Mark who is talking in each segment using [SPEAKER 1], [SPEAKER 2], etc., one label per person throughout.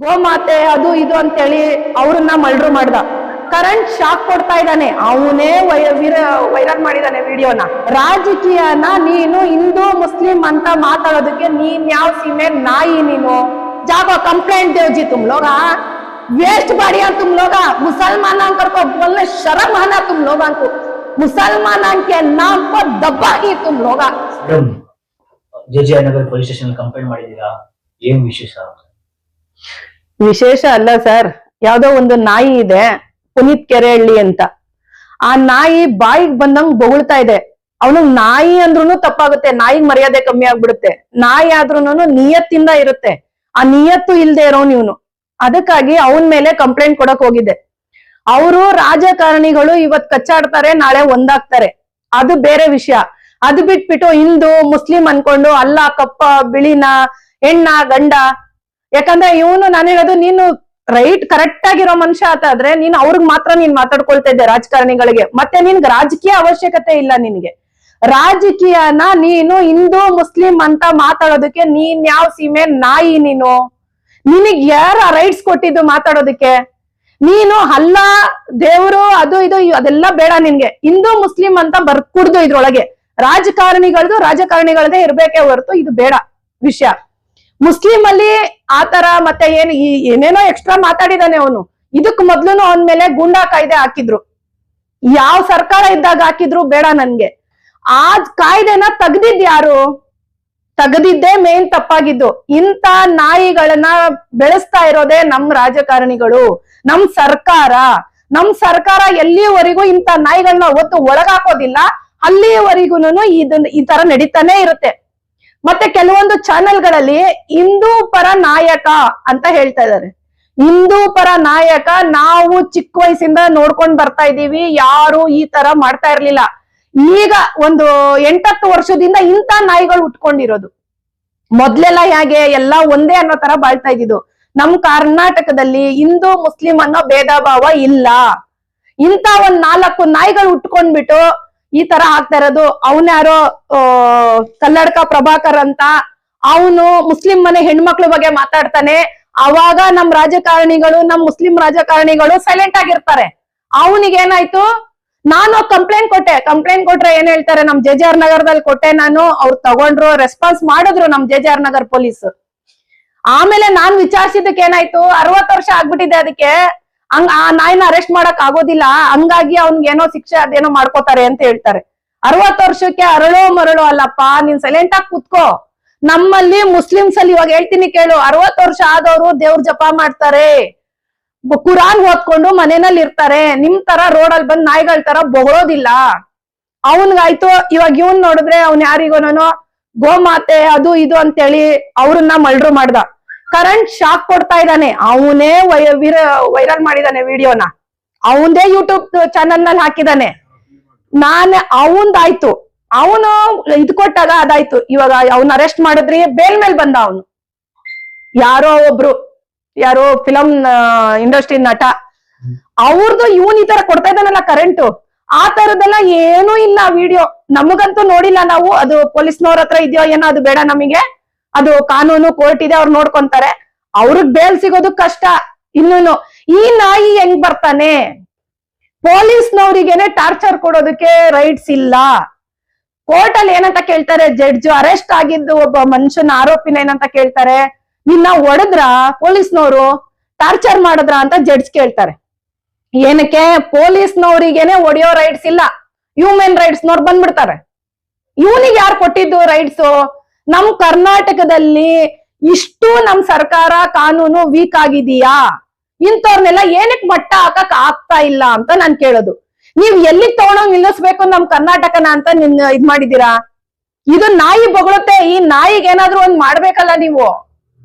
[SPEAKER 1] ಗೋಮಾತೆ ಅದು ಇದು ಅಂತೇಳಿ ಅವ್ರನ್ನ ಮಲ್ಡ್ರು ಮಾಡ್ದ. ಕರೆಂಟ್ ಶಾಕ್ ಕೊಡ್ತಾ ಇದ್ದಾನೆ, ಅವನೇ ವೈರಲ್ ಮಾಡಿದಾನೆ ವಿಡಿಯೋನ. ರಾಜಕೀಯನ ನೀನು ಹಿಂದೂ ಮುಸ್ಲಿಂ ಅಂತ ಮಾತಾಡೋದಕ್ಕೆ ನೀನ್ ಯಾವ ಸೀಮೆ ನಾಯಿ ನೀನು? जागो कंप्लेंट दो जी तुम लोग, वेस्ट बाड़िया तुम लोग, मुसलमान को बोलने शर्म आना तुम लोगों को, मुसलमान के नाम पर दबा ही तुम लोग.
[SPEAKER 2] J Nagar police station complaint ಮಾಡಿದೀರಾ, ಏನ್ ವಿಶೇಷ?
[SPEAKER 1] ವಿಶೇಷ ಅಲ್ಲ ಸರ್, ಯಾವ್ದೋ ಒಂದು ನಾಯಿ ಇದೆ ಪುನೀತ್ ಕೆರೆಹಳ್ಳಿ ಅಂತ, ಆ ನಾಯಿ ಬಾಯಿಗೆ ಬಂದಂಗ್ ಬೊಗಳ್ತಾ ಇದೆ. ಅವನು ನಾಯಿ ಅಂದ್ರೂ ತಪ್ಪಾಗುತ್ತೆ, ನಾಯಿಗ್ ಮರ್ಯಾದೆ ಕಮ್ಮಿ ಆಗ್ಬಿಡುತ್ತೆ. ನಾಯಿ ಆದ್ರೂನು ನಿಯತ್ತಿಂದ ಇರುತ್ತೆ, ಆ ನಿಯತ್ತು ಇಲ್ದೆ ಇರೋನ್ ಇವನು. ಅದಕ್ಕಾಗಿ ಅವನ್ ಮೇಲೆ ಕಂಪ್ಲೇಂಟ್ ಕೊಡಕ್ ಹೋಗಿದ್ದೆ. ಅವರು ರಾಜಕಾರಣಿಗಳು ಇವತ್ ಕಚ್ಚಾಡ್ತಾರೆ, ನಾಳೆ ಒಂದಾಗ್ತಾರೆ, ಅದು ಬೇರೆ ವಿಷಯ. ಅದು ಬಿಟ್ಬಿಟ್ಟು ಹಿಂದೂ ಮುಸ್ಲಿಂ ಅನ್ಕೊಂಡು ಅಲ್ಲ ಕಪ್ಪ ಬಿಳಿನ ಹೆಣ್ಣ ಗಂಡ. ಯಾಕಂದ್ರೆ ಇವನು ನಾನು ಹೇಳೋದು, ನೀನು ರೈಟ್ ಕರೆಕ್ಟ್ ಆಗಿರೋ ಮನುಷ್ಯ ಆತಾದ್ರೆ ನೀನ್ ಅವ್ರಿಗೆ ಮಾತ್ರ ನೀನ್ ಮಾತಾಡ್ಕೊಳ್ತಾ ಇದ್ದೆ ರಾಜಕಾರಣಿಗಳಿಗೆ. ಮತ್ತೆ ನಿನ್ಗೆ ರಾಜಕೀಯ ಅವಶ್ಯಕತೆ ಇಲ್ಲ. ನಿನ್ಗೆ ರಾಜಕೀಯನ ನೀನು ಹಿಂದೂ ಮುಸ್ಲಿಂ ಅಂತ ಮಾತಾಡೋದಕ್ಕೆ ನೀನ್ ಯಾವ ಸೀಮೆ ನಾಯಿ ನೀನು? ನಿನಗ್ ಯಾರ ರೈಟ್ಸ್ ಕೊಟ್ಟಿದ್ದು ಮಾತಾಡೋದಕ್ಕೆ? ನೀನು ಅಲ್ಲ ದೇವರು ಅದು ಇದು ಅದೆಲ್ಲ ಬೇಡ ನಿನ್ಗೆ. ಹಿಂದೂ ಮುಸ್ಲಿಂ ಅಂತ ಬರ್ಕುಡ್ದು ಇದ್ರೊಳಗೆ ರಾಜಕಾರಣಿಗಳದೇ ಇರ್ಬೇಕೇ ಹೊರತು ಇದು ಬೇಡ ವಿಷಯ. ಮುಸ್ಲಿಂ ಅಲ್ಲಿ ಆತರ ಮತ್ತೆ ಏನೇನೋ ಎಕ್ಸ್ಟ್ರಾ ಮಾತಾಡಿದಾನೆ ಅವನು. ಇದಕ್ ಮೊದ್ಲುನು ಅವನ್ ಮೇಲೆ ಗೂಂಡಾ ಕಾಯ್ದೆ ಹಾಕಿದ್ರು, ಯಾವ ಸರ್ಕಾರ ಇದ್ದಾಗ ಹಾಕಿದ್ರು ಬೇಡ ನನ್ಗೆ. ಆ ಕಾಯ್ದೆನ ತೆಗ್ದಿದ್ ಯಾರು? ತೆಗ್ದಿದ್ದೇ ಮೇನ್ ತಪ್ಪಾಗಿದ್ದು. ಇಂತ ನಾಯಿಗಳನ್ನ ಬೆಳೆಸ್ತಾ ಇರೋದೇ ನಮ್ ರಾಜಕಾರಣಿಗಳು, ನಮ್ ಸರ್ಕಾರ ಎಲ್ಲಿವರೆಗೂ ಇಂತ ನಾಯಿಗಳನ್ನ ಒತ್ತು ಒಳಗಾಕೋದಿಲ್ಲ ಅಲ್ಲಿವರೆಗೂನು ಈ ತರ ನಡೀತಾನೆ ಇರುತ್ತೆ. ಮತ್ತೆ ಕೆಲವೊಂದು ಚಾನೆಲ್ಗಳಲ್ಲಿ ಹಿಂದೂ ಪರ ನಾಯಕ ಅಂತ ಹೇಳ್ತಾ ಇದ್ದಾರೆ. ಹಿಂದೂ ಪರ ನಾಯಕ ನಾವು ಚಿಕ್ಕ ವಯಸ್ಸಿಂದ ನೋಡ್ಕೊಂಡ್ ಬರ್ತಾ ಇದೀವಿ, ಯಾರು ಈ ತರ ಮಾಡ್ತಾ ಇರ್ಲಿಲ್ಲ. ಈಗ ಒಂದು 8-10 ವರ್ಷದಿಂದ ಇಂಥ ನಾಯಿಗಳು ಉಟ್ಕೊಂಡಿರೋದು. ಮೊದ್ಲೆಲ್ಲ ಹೇಗೆ ಎಲ್ಲ ಒಂದೇ ಅನ್ನೋ ತರ ಬಾಳ್ತಾ ಇದ್ದಿದ್ದು. ನಮ್ ಕರ್ನಾಟಕದಲ್ಲಿ ಹಿಂದೂ ಮುಸ್ಲಿಂ ಅನ್ನೋ ಭೇದ ಭಾವ ಇಲ್ಲ. ಇಂತ ಒಂದ್ 4 ನಾಯಿಗಳು ಉಟ್ಕೊಂಡ್ಬಿಟ್ಟು ಈ ತರ ಆಗ್ತಾ ಇರೋದು. ಅವನ್ಯಾರೋ ಕಲ್ಲಡ್ಕ ಪ್ರಭಾಕರ್ ಅಂತ, ಅವನು ಮುಸ್ಲಿಂ ಮನೆ ಹೆಣ್ಮಕ್ಳ ಬಗ್ಗೆ ಮಾತಾಡ್ತಾನೆ. ಅವಾಗ ನಮ್ ಮುಸ್ಲಿಂ ರಾಜಕಾರಣಿಗಳು ಸೈಲೆಂಟ್ ಆಗಿರ್ತಾರೆ. ಅವನಿಗೇನಾಯ್ತು, ನಾನು ಕಂಪ್ಲೇಂಟ್ ಕೊಟ್ರೆ ಏನ್ ಹೇಳ್ತಾರೆ, ನಮ್ ಜೆ.ಜೆ.ಆರ್. ನಗರದಲ್ಲಿ ಕೊಟ್ಟೆ ನಾನು, ಅವ್ರು ತಗೊಂಡ್ರು, ರೆಸ್ಪಾನ್ಸ್ ಮಾಡಿದ್ರು ನಮ್ ಜೆ.ಜೆ.ಆರ್. ನಗರ್ ಪೊಲೀಸ್. ಆಮೇಲೆ ನಾನ್ ವಿಚಾರಿಸಿದಕ್ಕೆ ಏನಾಯ್ತು, 60 ವರ್ಷ ಆಗ್ಬಿಟ್ಟಿದೆ ಅದಕ್ಕೆ, ಆ ನಾಯಿನ ಅರೆಸ್ಟ್ ಮಾಡಕ್ ಆಗೋದಿಲ್ಲ, ಹಂಗಾಗಿ ಅವ್ನ್ಗೆ ಏನೋ ಶಿಕ್ಷೆ ಅದೇನೋ ಮಾಡ್ಕೋತಾರೆ ಅಂತ ಹೇಳ್ತಾರೆ. 60 ವರ್ಷಕ್ಕೆ ಅರಳೋ ಮರಳೋ ಅಲ್ಲಪ್ಪ, ನೀನ್ ಸೈಲೆಂಟ್ ಆಗಿ ಕುತ್ಕೋ. ನಮ್ಮಲ್ಲಿ ಮುಸ್ಲಿಮ್ಸ್ ಅಲ್ಲಿ ಇವಾಗ ಹೇಳ್ತೀನಿ ಕೇಳು, 60 ವರ್ಷ ಆದವರು ದೇವ್ರ ಜಪ ಮಾಡ್ತಾರೆ, ಕುರಾನ್ ಓದ್ಕೊಂಡು ಮನೆಯಲ್ಲಿ ಇರ್ತಾರೆ. ನಿಮ್ ತರ ರೋಡಲ್ಲಿ ಬಂದ್ ನಾಯಿಗಳ ತರ ಬೊಗಳೋದಿಲ್ಲ. ಅವನ್ಗಾಯ್ತು. ಇವಾಗ ಇವನ್ ನೋಡಿದ್ರೆ ಅವ್ನ್ ಯಾರಿಗೋನೋ ಗೋಮಾತೆ ಅದು ಇದು ಅಂತೇಳಿ ಅವ್ರನ್ನ ಮಲ್ಡ್ರು ಮಾಡ್ದ. ಕರೆಂಟ್ ಶಾಕ್ ಕೊಡ್ತಾ ಇದ್ದಾನೆ, ಅವನೇ ವೈರಲ್ ಮಾಡಿದಾನೆ ವಿಡಿಯೋನ. ಅವಂದೇ ಯೂಟ್ಯೂಬ್ ಚಾನಲ್ ನಲ್ಲಿ ಹಾಕಿದಾನೆ. ಅವಂದಾಯ್ತು, ಅವನು ಇದ್ ಕೊಟ್ಟಾಗ ಅದಾಯ್ತು. ಇವಾಗ ಅವ್ನ ಅರೆಸ್ಟ್ ಮಾಡಿದ್ರಿ, ಬೇಲ್ ಮೇಲ್ ಬಂದ ಅವನು. ಯಾರೋ ಫಿಲಂ ಇಂಡಸ್ಟ್ರಿ ನಟ, ಅವ್ರದ್ದು ಇವನ್ ಈ ತರ ಕೊಡ್ತಾ ಇದ್ದಾನಲ್ಲ ಕರೆಂಟು. ಆ ತರದೆಲ್ಲ ಏನೂ ಇಲ್ಲ ವಿಡಿಯೋ. ನಮಗಂತೂ ನೋಡಿಲ್ಲ ನಾವು. ಅದು ಪೊಲೀಸ್ನವ್ರ ಹತ್ರ ಇದೆಯೋ ಏನೋ, ಅದು ಬೇಡ ನಮಗೆ. ಅದು ಕಾನೂನು ಕೋರ್ಟ್ ಇದೆ, ಅವ್ರು ನೋಡ್ಕೊಂತಾರೆ. ಅವ್ರಿಗೆ ಬೇಲ್ ಸಿಗೋದು ಕಷ್ಟ. ಇನ್ನೂನು ಈ ನಾಯಿ ಹೆಂಗ್ ಬರ್ತಾನೆ? ಪೊಲೀಸ್ನವ್ರಿಗೇನೆ ಟಾರ್ಚರ್ ಕೊಡೋದಕ್ಕೆ ರೈಟ್ಸ್ ಇಲ್ಲ. ಕೋರ್ಟ್ ಅಲ್ಲಿ ಏನಂತ ಕೇಳ್ತಾರೆ, ಜಡ್ಜ್ ಅರೆಸ್ಟ್ ಆಗಿದ್ದು ಒಬ್ಬ ಮನುಷ್ಯನ ಆರೋಪಿನ ಏನಂತ ಕೇಳ್ತಾರೆ, ನಿನ್ನ ಹೊಡೆದ್ರ ಪೊಲೀಸ್ನವರು, ಟಾರ್ಚರ್ ಮಾಡಿದ್ರ ಅಂತ ಜಡ್ಜ್ ಕೇಳ್ತಾರೆ. ಏನಕ್ಕೆ? ಪೊಲೀಸ್ನವ್ರಿಗೇನೆ ಹೊಡೆಯೋ ರೈಟ್ಸ್ ಇಲ್ಲ, ಹ್ಯೂಮನ್ ರೈಟ್ಸ್ ನವ್ರು ಬಂದ್ಬಿಡ್ತಾರೆ. ಇವನಿಗೆ ಯಾರು ಕೊಟ್ಟಿದ್ದು ರೈಟ್ಸ್? ನಮ್ ಕರ್ನಾಟಕದಲ್ಲಿ ಇಷ್ಟು ನಮ್ ಸರ್ಕಾರ ಕಾನೂನು ವೀಕ್ ಆಗಿದೀಯಾ? ಇಂಥವ್ರನ್ನೆಲ್ಲ ಏನಕ್ಕೆ ಮಟ್ಟ ಹಾಕಕ್ ಆಗ್ತಾ ಇಲ್ಲ ಅಂತ ನಾನ್ ಕೇಳೋದು. ನೀವ್ ಎಲ್ಲಿಗ್ ತಗೊಂಡೋಗ್ ನಿಲ್ಲಿಸ್ಬೇಕು ನಮ್ ಕರ್ನಾಟಕನ ಅಂತ ಇದ್ ಮಾಡಿದೀರಾ? ಇದು ನಾಯಿ ಬೊಗಳುತ್ತೆ, ಈ ನಾಯಿಗೆ ಏನಾದ್ರು ಒಂದ್ ಮಾಡ್ಬೇಕಲ್ಲ ನೀವು.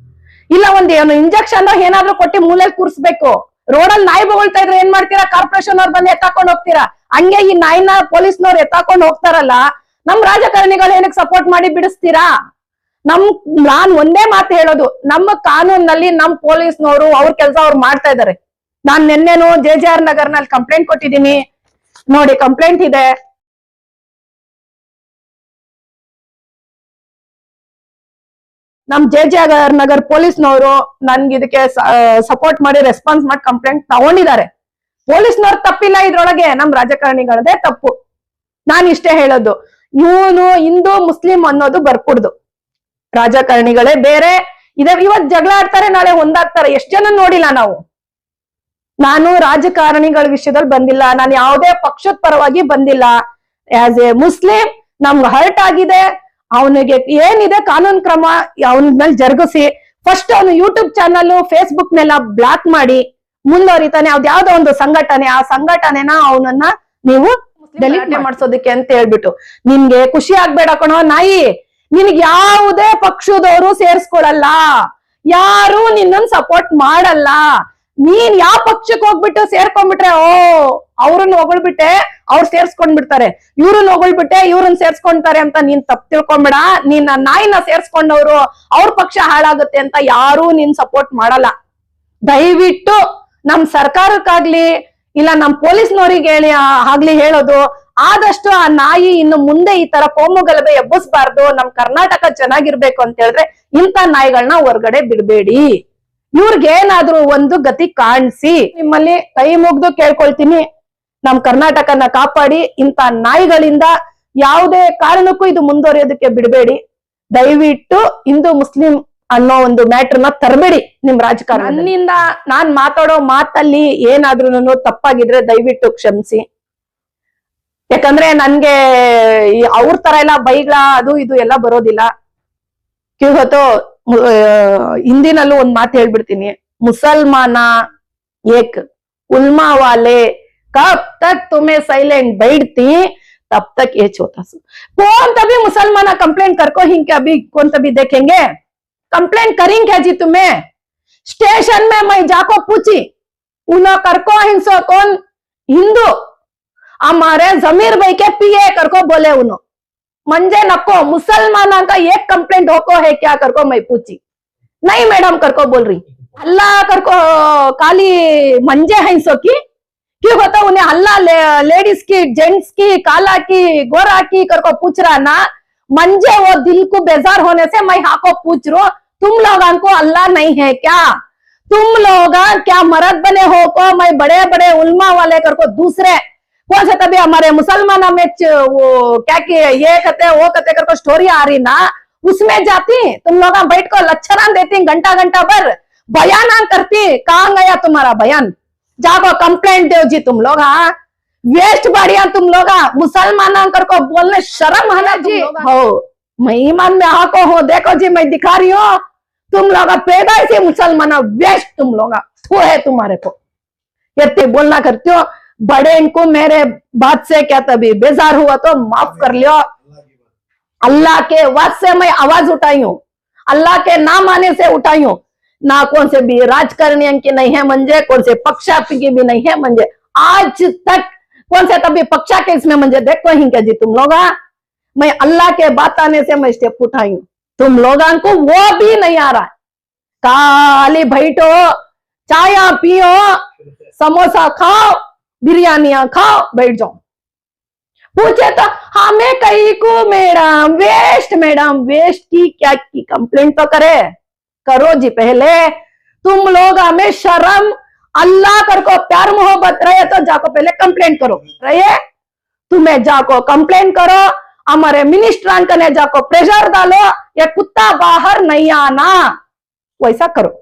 [SPEAKER 1] ಇಲ್ಲ ಏನು ಇಂಜೆಕ್ಷನ್ ಏನಾದ್ರು ಕೊಟ್ಟಿ ಮೂಲೆಯಲ್ಲಿ ಕೂರ್ಸ್ಬೇಕು. ರೋಡಲ್ಲಿ ನಾಯಿ ಬೊಗಳ್ತಾ ಇದ್ರೆ ಏನ್ ಮಾಡ್ತೀರಾ? ಕಾರ್ಪೊರೇಷನ್ ಅವ್ರು ಬಂದು ಎತ್ತಾಕೊಂಡು ಹೋಗ್ತೀರಾ. ಹಂಗೆ ಈ ನಾಯಿನ ಪೊಲೀಸ್ನವ್ರು ಎತ್ತಾಕೊಂಡು ಹೋಗ್ತಾರಲ್ಲ, ನಮ್ ರಾಜಕಾರಣಿಗಳು ಏನಕ್ಕೆ ಸಪೋರ್ಟ್ ಮಾಡಿ ಬಿಡಿಸ್ತೀರಾ? ನಾನ್ ಒಂದೇ ಮಾತು ಹೇಳೋದು, ನಮ್ಮ ಕಾನೂನಲ್ಲಿ ನಮ್ ಪೊಲೀಸ್ನವರು ಅವ್ರ ಕೆಲಸ ಅವ್ರು ಮಾಡ್ತಾ ಇದಾರೆ. ನಾನ್ ನಿನ್ನೆನು ಜೆ.ಜೆ.ಆರ್. ನಗರ್ನಲ್ಲಿ ಕಂಪ್ಲೇಂಟ್ ಕೊಟ್ಟಿದ್ದೀನಿ ನೋಡಿ, ಕಂಪ್ಲೇಂಟ್ ಇದೆ. ನಮ್ ಜೆ ನಗರ್ ಪೊಲೀಸ್ನವರು ನನ್ಗೆ ಇದಕ್ಕೆ ಸಪೋರ್ಟ್ ಮಾಡಿ ರೆಸ್ಪಾನ್ಸ್ ಮಾಡಿ ಕಂಪ್ಲೇಂಟ್ ತಗೊಂಡಿದ್ದಾರೆ. ಪೊಲೀಸ್ನವ್ರು ತಪ್ಪಿಲ್ಲ ಇದ್ರೊಳಗೆ, ನಮ್ ರಾಜಕಾರಣಿಗಳದೇ ತಪ್ಪು. ನಾನ್ ಇಷ್ಟೇ ಹೇಳೋದು, ಇವನು ಹಿಂದೂ ಮುಸ್ಲಿಂ ಅನ್ನೋದು ಬರ್ಕುಡ್ದು. ರಾಜಕಾರಣಿಗಳೇ ಬೇರೆ ಇವತ್ ಜಗಳ ಆಡ್ತಾರೆ, ನಾಳೆ ಒಂದಾಗ್ತಾರೆ. ಎಷ್ಟ್ ಜನ ನೋಡಿಲ್ಲ ನಾವು. ನಾನು ರಾಜಕಾರಣಿಗಳ ವಿಷಯದಲ್ಲಿ ಬಂದಿಲ್ಲ, ನಾನು ಯಾವುದೇ ಪಕ್ಷದ ಪರವಾಗಿ ಬಂದಿಲ್ಲ. ಆಸ್ ಎ ಮುಸ್ಲಿಂ ನಮ್ಗೆ ಹರ್ಟ್ ಆಗಿದೆ. ಅವನಿಗೆ ಏನಿದೆ ಕಾನೂನು ಕ್ರಮ ಅವನ ಮೇಲೆ ಜರುಗಿಸಿ, ಫಸ್ಟ್ ಅವನು ಯೂಟ್ಯೂಬ್ ಚಾನಲ್ ಫೇಸ್ಬುಕ್ ನೆಲ್ಲ ಬ್ಲಾಕ್ ಮಾಡಿ ಮುಂದುವರಿತಾನೆ. ಯಾವ್ದೋ ಒಂದು ಸಂಘಟನೆ, ಆ ಸಂಘಟನೆನ ಅವನನ್ನ ನೀವು ಡೆಲೀಟ್ ಮಾಡ್ಸೋದಕ್ಕೆ ಅಂತ ಹೇಳ್ಬಿಟ್ಟು, ನಿನ್ಗೆ ಖುಷಿ ಆಗ್ಬೇಡ ಕಣೋ ನಾಯಿ, ನಿನ್ಗೆ ಯಾವುದೇ ಪಕ್ಷದವರು ಸೇರ್ಸ್ಕೊಳಲ್ಲ, ಯಾರು ನಿನ್ನನ್ ಸಪೋರ್ಟ್ ಮಾಡಲ್ಲ. ನೀನ್ ಯಾವ ಪಕ್ಷಕ್ಕೆ ಹೋಗ್ಬಿಟ್ಟು ಸೇರ್ಕೊಂಡ್ಬಿಟ್ರೆ ಅವ್ರನ್ನ ಹೊಗಳ್ಬಿಟ್ಟೆ ಅವ್ರು ಸೇರ್ಸ್ಕೊಂಡ್ಬಿಡ್ತಾರೆ, ಇವ್ರನ್ನ ಹೊಗಳ್ಬಿಟ್ಟೆ ಇವ್ರನ್ನ ಸೇರ್ಸ್ಕೊಂತಾರೆ ಅಂತ ನೀನ್ ತಪ್ಪು ತಿಳ್ಕೊಂಬೇಡ. ನೀನ್ ನಾಯಿನ ಸೇರ್ಸ್ಕೊಂಡವ್ರು ಅವ್ರ ಪಕ್ಷ ಹಾಳಾಗುತ್ತೆ ಅಂತ ಯಾರು ನೀನ್ ಸಪೋರ್ಟ್ ಮಾಡಲ್ಲ. ದಯವಿಟ್ಟು ನಮ್ ಸರ್ಕಾರಕ್ಕಾಗ್ಲಿ ಇಲ್ಲ ನಮ್ ಪೊಲೀಸ್ನವ್ರಿಗೆ ಆಗ್ಲಿ ಹೇಳೋದು, ಆದಷ್ಟು ಆ ನಾಯಿ ಇನ್ನು ಮುಂದೆ ಈ ತರ ಕೋಮು ಗಲಭೆ ಎಬ್ಬಿಸ್ಬಾರ್ದು. ನಮ್ ಕರ್ನಾಟಕ ಚೆನ್ನಾಗಿರ್ಬೇಕು ಅಂತ ಹೇಳಿದ್ರೆ ಇಂಥ ನಾಯಿಗಳನ್ನ ಹೊರಗಡೆ ಬಿಡ್ಬೇಡಿ. ಇವ್ರಿಗೇನಾದ್ರೂ ಒಂದು ಗತಿ ಕಾಣಿಸಿ. ನಿಮ್ಮಲ್ಲಿ ಕೈ ಮುಗ್ದು ಕೇಳ್ಕೊಳ್ತೀನಿ, ನಮ್ ಕರ್ನಾಟಕನ ಕಾಪಾಡಿ. ಇಂಥ ನಾಯಿಗಳಿಂದ ಯಾವುದೇ ಕಾರಣಕ್ಕೂ ಇದು ಮುಂದುವರಿಯೋದಕ್ಕೆ ಬಿಡಬೇಡಿ. ದಯವಿಟ್ಟು ಹಿಂದೂ ಮುಸ್ಲಿಂ ಅನ್ನೋ ಒಂದು ಮ್ಯಾಟ್ರನ್ನ ತರಬೇಡಿ ನಿಮ್ ರಾಜಕಾರಣ. ನನ್ನಿಂದ ನಾನ್ ಮಾತಾಡೋ ಮಾತಲ್ಲಿ ಏನಾದ್ರೂ ತಪ್ಪಾಗಿದ್ರೆ ದಯವಿಟ್ಟು ಕ್ಷಮಿಸಿ. ಯಾಕಂದ್ರೆ ನನ್ಗೆ ಅವ್ರ ತರ ಎಲ್ಲ ಬೈಗಳ ಅದು ಇದು ಎಲ್ಲ ಬರೋದಿಲ್ಲ. ಇವತ್ತು ಹಿಂದಿನಲ್ಲೂ ಒಂದ್ ಮಾತು ಹೇಳ್ಬಿಡ್ತೀನಿ, ಮುಸಲ್ಮಾನ ಏಕ್ ಉಲ್ಮಾ ವಾಲೆ कब तक तुम्हें साइलेंट बैठती तब तक ये छोटा सा कौन तभी मुसलमान कंप्लेंट करको हिंके अभी कौन तभी देखेंगे. कंप्लेंट करेंगे क्या जी तुम्हें? स्टेशन में मैं जाको पूछी उन्हें करको हिंसो कौन हिंदू हमारे जमीर भाई के पीए करको बोले उन्होंने मंजे नको मुसलमान का एक कंप्लेंट होको है क्या करको मैं पूछी. नहीं मैडम करको बोल रही अल्लाह करको काली मंजे हिंसो की क्यों होता उन्हें अल्लाह लेडीज की जेंट्स की काला की गोरा की करको पूछ रहा ना. मंजे वो दिल को बेजार होने से मैं हाँ को पूछ रहा हूं, तुम लोगों को अल्लाह नहीं है क्या? तुम लोग क्या मर्द बने हो को मैं बड़े बड़े उल्मा वाले करको दूसरे कौन से तभी हमारे मुसलमानों में वो क्या कि ये कहते वो कहते करको स्टोरी आ रही ना, उसमें जाती तुम लोग बैठ को लच्छना देती घंटा घंटा भर बयान करती. कहाँ गया तुम्हारा बयान? जाको कंप्लेंट दो जी तुम लोग. हाँ वेस्ट बढ़िया तुम लोग मुसलमान को बोलने शर्म है ना जी. हो मैं ईमान में आको हो देखो जी मैं दिखा रही हूँ. तुम लोग पैदा से मुसलमान वेस्ट तुम लोग वो है तुम्हारे को ये बोलना करते हो. बड़े इनको मेरे बात से क्या तभी बेजार हुआ तो माफ कर लियो. अल्लाह के वाद से मैं आवाज उठाई हूँ, अल्लाह के नाम आने से उठाई हूँ ना. कौन से भी राजकारणियों की नहीं है मंजे, कौन से पक्षा की भी नहीं है मंजे. आज तक कौन से तभी पक्षा के इसमें मंजे देखो हिंगे जी तुम लोग. मैं अल्लाह के बात आने से मैं स्टेप उठाई हूँ, तुम लोगों को वो भी नहीं आ रहा. काली बैठो चाय पियो समोसा खाओ बिरयानियां खाओ बैठ जाओ. पूछे तो हमें कहीं को मैडम वेस्ट की क्या की कंप्लेंट तो करे करो जी. पहले तुम लोग हमें शर्म अल्लाह करको प्यार मोहब्बत रहे तो जाको पहले कंप्लेंट करो. रहे तुम्हें जाको कंप्लेंट करो, हमारे मिनिस्टर ने जाको प्रेशर डालो, ये कुत्ता बाहर नहीं आना वैसा करो.